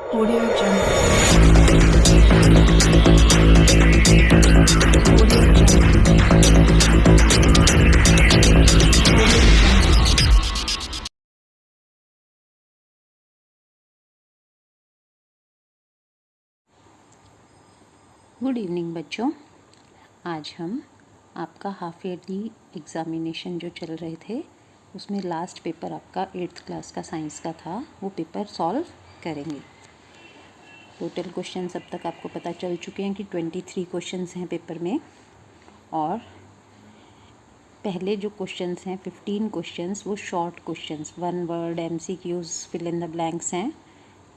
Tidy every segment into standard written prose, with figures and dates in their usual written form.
Audio Jungle. Audio Jungle. Good evening बच्चों। आज हम आपका हाफ ईयरली एग्ज़ामिनेशन जो चल रहे थे उसमें लास्ट पेपर आपका 8th क्लास का साइंस का था, वो पेपर सॉल्व करेंगे। टोटल क्वेश्चन अब तक आपको पता चल चुके हैं कि 23 क्वेश्चंस हैं पेपर में, और पहले जो क्वेश्चंस हैं 15 क्वेश्चंस वो short questions 1 word MCQs fill in the blanks हैं।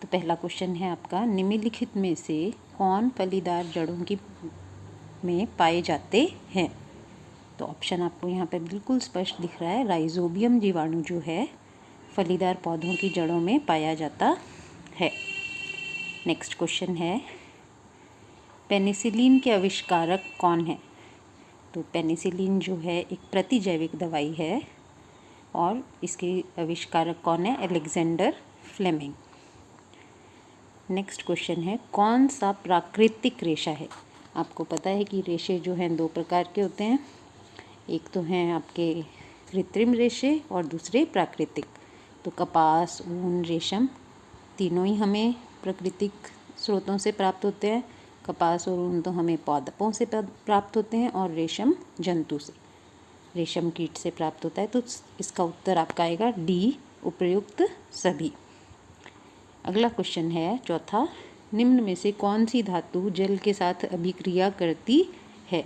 तो पहला क्वेश्चन है आपका, निम्नलिखित में से कौन फलीदार जड़ों की में पाए जाते हैं। तो ऑप्शन आपको यहाँ पे बिल्कुल स्पष्ट दिख रहा है। राइजोबियम जीवाणु जो है फलीदार पौधों की जड़ों में पाया जाता है। नेक्स्ट क्वेश्चन है, पेनिसिलिन के आविष्कारक कौन है। तो पेनिसिलिन जो है एक प्रतिजैविक दवाई है और इसके आविष्कारक कौन है, अलेक्जेंडर फ्लेमिंग। नेक्स्ट क्वेश्चन है, कौन सा प्राकृतिक रेशा है। आपको पता है कि रेशे जो हैं 2 प्रकार के होते हैं, एक तो हैं आपके कृत्रिम रेशे और दूसरे प्राकृतिक। तो कपास, ऊन, रेशम तीनों ही हमें प्राकृतिक स्रोतों से प्राप्त होते हैं। कपास और ऊन तो हमें पौधों से प्राप्त होते हैं और रेशम जंतु से, रेशम कीट से प्राप्त होता है। तो इसका उत्तर आपका आएगा डी, उपयुक्त सभी। अगला क्वेश्चन है चौथा, निम्न में से कौन सी धातु जल के साथ अभिक्रिया करती है।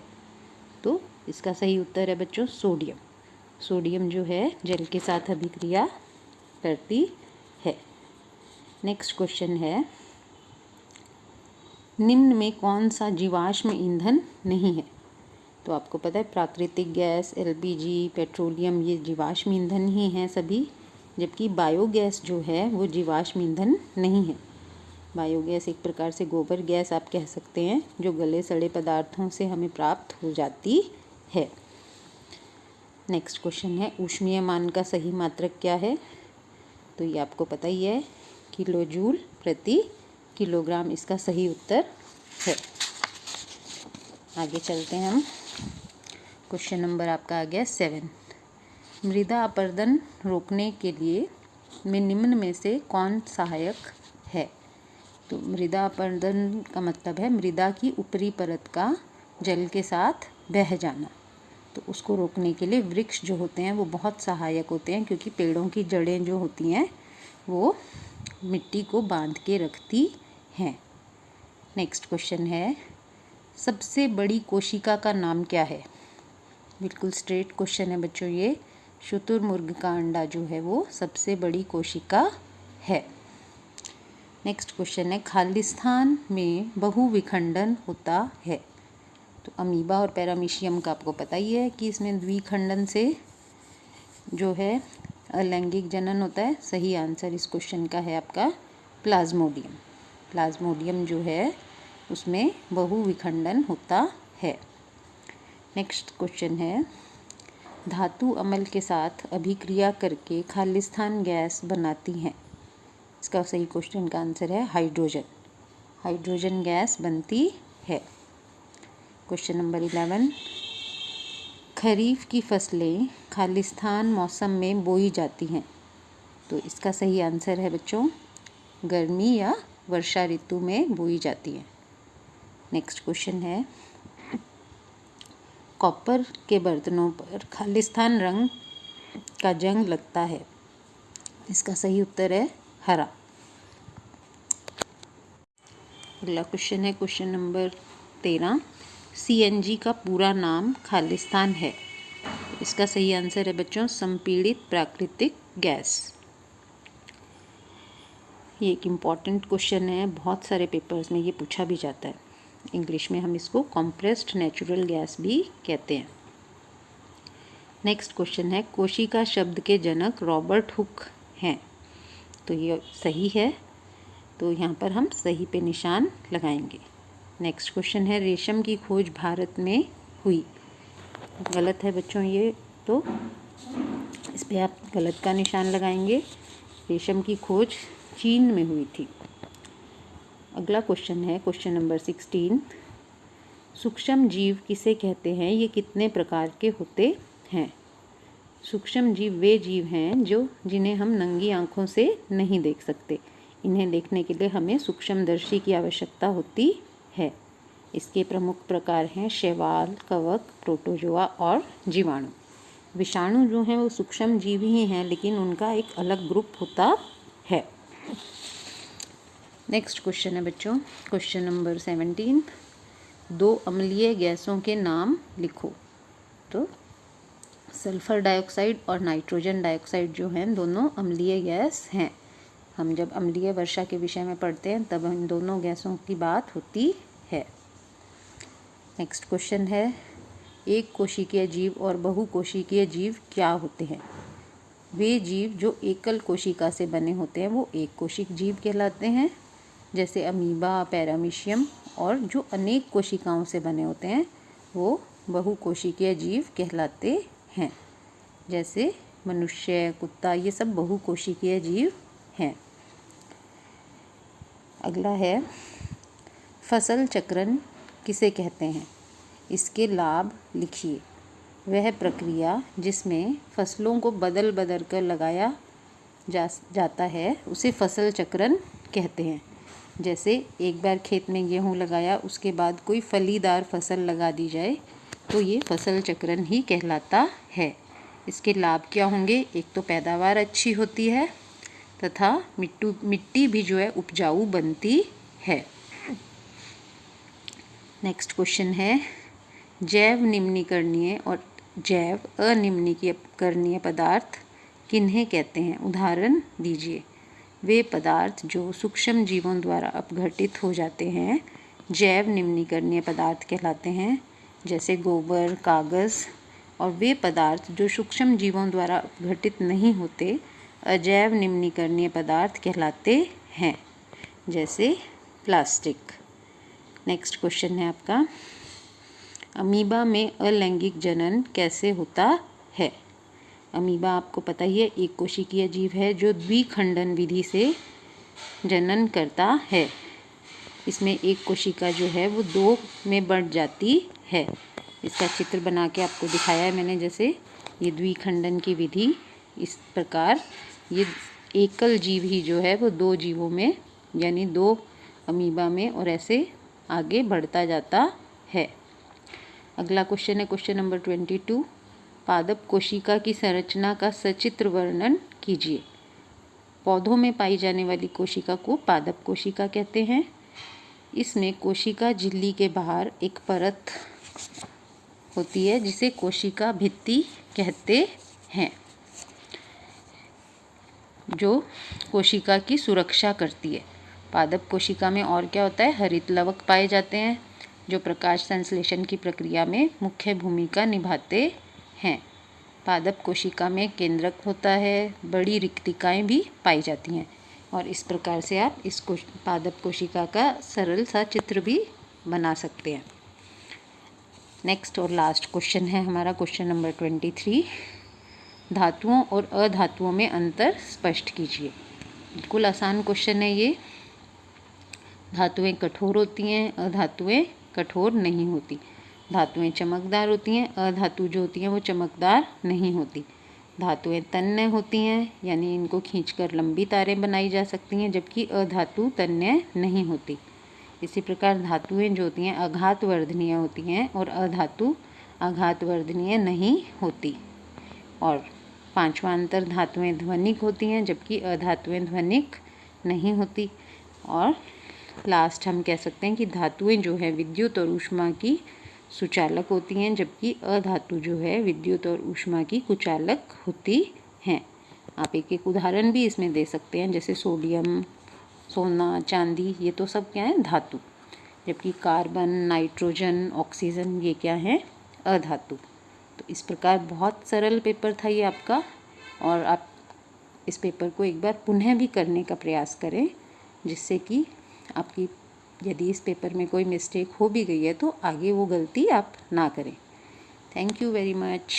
तो इसका सही उत्तर है बच्चों सोडियम। सोडियम जो है जल के साथ अभिक्रिया करती है। नेक्स्ट क्वेश्चन है, निम्न में कौन सा जीवाश्म ईंधन नहीं है। तो आपको पता है प्राकृतिक गैस, LPG, पेट्रोलियम ये जीवाश्म ईंधन ही हैं सभी, जबकि बायोगैस जो है वो जीवाश्म ईंधन नहीं है। बायोगैस एक प्रकार से गोबर गैस आप कह सकते हैं, जो गले सड़े पदार्थों से हमें प्राप्त हो जाती है। नेक्स्ट क्वेश्चन है, ऊष्मीय मान का सही मात्रक क्या है। तो ये आपको पता ही है, किलोजूल प्रति किलोग्राम इसका सही उत्तर है। आगे चलते हैं हम। क्वेश्चन नंबर आपका आ गया 7, मृदा अपरदन रोकने के लिए में निम्न में से कौन सहायक है। तो मृदा अपरदन का मतलब है मृदा की ऊपरी परत का जल के साथ बह जाना। तो उसको रोकने के लिए वृक्ष जो होते हैं वो बहुत सहायक होते हैं, क्योंकि पेड़ों की जड़ें जो होती हैं वो मिट्टी को बांध के रखती हैं। नेक्स्ट क्वेश्चन है, सबसे बड़ी कोशिका का नाम क्या है। बिल्कुल स्ट्रेट क्वेश्चन है बच्चों ये। शुतुरमुर्ग का अंडा जो है वो सबसे बड़ी कोशिका है। नेक्स्ट क्वेश्चन है, खालिस्तान में बहुविखंडन होता है। तो अमीबा और पैरामीशियम का आपको पता ही है कि इसमें द्विखंडन से जो है अलैंगिक जनन होता है। सही आंसर इस क्वेश्चन का है आपका प्लाज्मोडियम। प्लाज्मोडियम जो है उसमें बहुविखंडन होता है। नेक्स्ट क्वेश्चन है, धातु अम्ल के साथ अभिक्रिया करके खालिस्तान गैस बनाती हैं। इसका सही क्वेश्चन का आंसर है हाइड्रोजन। हाइड्रोजन गैस बनती है। क्वेश्चन नंबर 11, खरीफ की फसलें खालिस्तान मौसम में बोई जाती हैं। तो इसका सही आंसर है बच्चों गर्मी या वर्षा ऋतु में बोई जाती हैं। नेक्स्ट क्वेश्चन है, कॉपर के बर्तनों पर खालिस्तान रंग का जंग लगता है। इसका सही उत्तर है हरा। अगला क्वेश्चन है क्वेश्चन नंबर 13, CNG का पूरा नाम खालिस्तान है। इसका सही आंसर है बच्चों संपीड़ित प्राकृतिक गैस। ये एक इम्पॉर्टेंट क्वेश्चन है, बहुत सारे पेपर्स में ये पूछा भी जाता है। इंग्लिश में हम इसको कॉम्प्रेस्ड नेचुरल गैस भी कहते हैं। नेक्स्ट क्वेश्चन है, कोशिका शब्द के जनक रॉबर्ट हुक हैं। तो ये सही है, तो यहाँ पर हम सही पे निशान लगाएंगे। नेक्स्ट क्वेश्चन है, रेशम की खोज भारत में हुई। गलत है बच्चों ये, तो इस पर आप गलत का निशान लगाएंगे। रेशम की खोज चीन में हुई थी। अगला क्वेश्चन है क्वेश्चन नंबर 16। सूक्ष्म जीव किसे कहते हैं, ये कितने प्रकार के होते हैं। सूक्ष्म जीव वे जीव हैं जिन्हें हम नंगी आँखों से नहीं देख सकते। इन्हें देखने के लिए हमें सूक्ष्मदर्शी की आवश्यकता होती है। इसके प्रमुख प्रकार हैं शैवाल, कवक, प्रोटोजोआ और जीवाणु। विषाणु जो हैं वो सूक्ष्म जीव ही हैं, लेकिन उनका एक अलग ग्रुप होता है। नेक्स्ट क्वेश्चन है बच्चों क्वेश्चन नंबर 17। 2 अम्लीय गैसों के नाम लिखो। तो सल्फ़र डाइऑक्साइड और नाइट्रोजन डाइऑक्साइड जो हैं दोनों अम्लीय गैस हैं। हम जब अम्लीय वर्षा के विषय में पढ़ते हैं तब इन दोनों गैसों की बात होती है। नेक्स्ट क्वेश्चन है एक कोशिकीय जीव और बहुकोशिकीय जीव क्या होते हैं। वे जीव जो एकल कोशिका से बने होते हैं वो एक कोशिक जीव कहलाते हैं, जैसे अमीबा, पैरामीशियम, और जो अनेक कोशिकाओं से बने होते हैं वो बहुकोशिकीय जीव कहलाते हैं, जैसे मनुष्य, कुत्ता, ये सब बहुकोशिकीय जीव हैं। अगला है फसल चक्रण किसे कहते हैं, इसके लाभ लिखिए। वह प्रक्रिया जिसमें फसलों को बदल बदल कर लगाया जाता है उसे फसल चक्रण कहते हैं। जैसे एक बार खेत में गेहूँ लगाया, उसके बाद कोई फलीदार फसल लगा दी जाए तो ये फसल चक्रण ही कहलाता है। इसके लाभ क्या होंगे, एक तो पैदावार अच्छी होती है तथा मिट्टी भी जो है उपजाऊ बनती है। नेक्स्ट क्वेश्चन है जैव निम्नीकरणीय और जैव अनिम्नीकरणीय पदार्थ किन्हें कहते हैं, उदाहरण दीजिए। वे पदार्थ जो सूक्ष्म जीवों द्वारा अपघटित हो जाते हैं जैव निम्नीकरणीय पदार्थ कहलाते हैं, जैसे गोबर, कागज़। और वे पदार्थ जो सूक्ष्म जीवों द्वारा अपघटित नहीं होते अजैव निम्नीकरणीय पदार्थ कहलाते हैं, जैसे प्लास्टिक। नेक्स्ट क्वेश्चन है आपका अमीबा में अलैंगिक जनन कैसे होता है। अमीबा आपको पता ही है एक कोशिकीय जीव है जो द्विखंडन विधि से जनन करता है। इसमें एक कोशिका जो है वो 2 में बढ़ जाती है। इसका चित्र बना के आपको दिखाया है मैंने, जैसे ये द्विखंडन की विधि। इस प्रकार ये एकल जीव ही जो है वो 2 जीवों में यानी 2 अमीबा में और ऐसे आगे बढ़ता जाता है। अगला क्वेश्चन है क्वेश्चन नंबर 22। पादप कोशिका की संरचना का सचित्र वर्णन कीजिए। पौधों में पाई जाने वाली कोशिका को पादप कोशिका कहते हैं। इसमें कोशिका झिल्ली के बाहर एक परत होती है जिसे कोशिका भित्ति कहते हैं, जो कोशिका की सुरक्षा करती है। पादप कोशिका में और क्या होता है, हरित लवक पाए जाते हैं जो प्रकाश संश्लेषण की प्रक्रिया में मुख्य भूमिका निभाते हैं। पादप कोशिका में केंद्रक होता है, बड़ी रिक्तिकाएं भी पाई जाती हैं। और इस प्रकार से आप इस पादप कोशिका का सरल सा चित्र भी बना सकते हैं। नेक्स्ट और लास्ट क्वेश्चन है हमारा क्वेश्चन नंबर 23। धातुओं और अधातुओं में अंतर स्पष्ट कीजिए। बिल्कुल आसान क्वेश्चन है ये। धातुएं कठोर होती हैं, अधातुएं कठोर नहीं होती। धातुएं चमकदार होती हैं, अधातु जो होती हैं वो चमकदार नहीं होती। धातुएं तन्य होती हैं यानी इनको खींचकर लंबी तारें बनाई जा सकती हैं, जबकि अधातु तन्य नहीं होती। इसी प्रकार धातुएं जो होती हैं आघातवर्धनीय होती हैं और अधातु आघातवर्धनीय नहीं होती। और 5वां अंतर, धातुएं ध्वनिक होती हैं जबकि अधातुएं ध्वनिक नहीं होती। और लास्ट हम कह सकते हैं कि धातुएं जो है विद्युत और ऊष्मा की सुचालक होती हैं, जबकि अधातु जो है विद्युत और ऊष्मा की कुचालक होती हैं। आप एक एक उदाहरण भी इसमें दे सकते हैं, जैसे सोडियम, सोना, चांदी, ये तो सब क्या है, धातु। जबकि कार्बन, नाइट्रोजन, ऑक्सीजन ये क्या है, अधातु। तो इस प्रकार बहुत सरल पेपर था ये आपका, और आप इस पेपर को एक बार पुनः भी करने का प्रयास करें, जिससे कि आपकी यदि इस पेपर में कोई मिस्टेक हो भी गई है तो आगे वो गलती आप ना करें। Thank you very much.